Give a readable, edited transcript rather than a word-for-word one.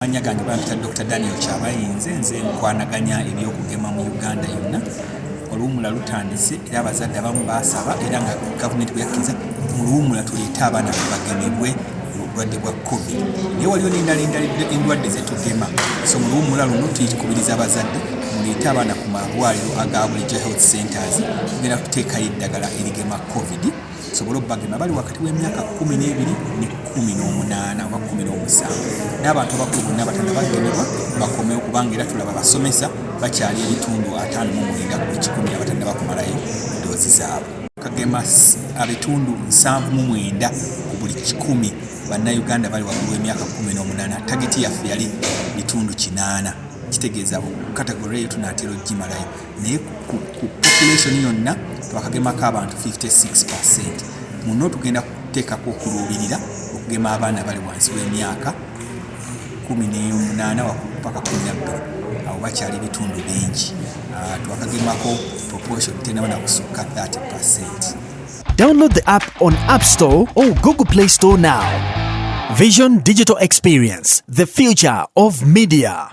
Manya gange bampita Dr. Daniel Kyabayinze nze nkwanaganya ebyokugema mu Uganda yonna oluwumula lutandise era abazadde abamu baasaba era nga gavumenti bweyakkiriza mu luwumula tuleete abaana bagemebwe obulwadde bwa COVID. Naye waliwo n'endala endwadde zetugema, so mu luwumula luno tukubiriza abazadde muleete abaana ku malwaliro aga bulijjo health centers tugenda kuteekayo eddagala erigema COVID sobole okubagema bali wakati w'emyaka 12 ne 18 oba 17 n'abantu abakulu bonna abatanda bagemebwa bakomewo kubanga era tulaba basomesa bakyali ebitundu 59 ku 100 abatanda bakumalayo doozi zaabwe. Kagema abitundu 79 ku buli 100 bannayuganda bali waggulu w'emyaka 18. Tageti yaffe yali bitundu 8. Kitegeeza kategori eyo tunaatera ogimalayo naye ku population yonna twakagemako abantu 56%. Muno tugenda kuteekako okuluubirira okugema abaana bali wansi w'emyaka 18 paka 12. Abo bakyali bitundu bingi. Twakagemako proportion tena bana kusukka 30%. Download the app on App Store or Google Play Store now. Vision Digital Experience, the future of media.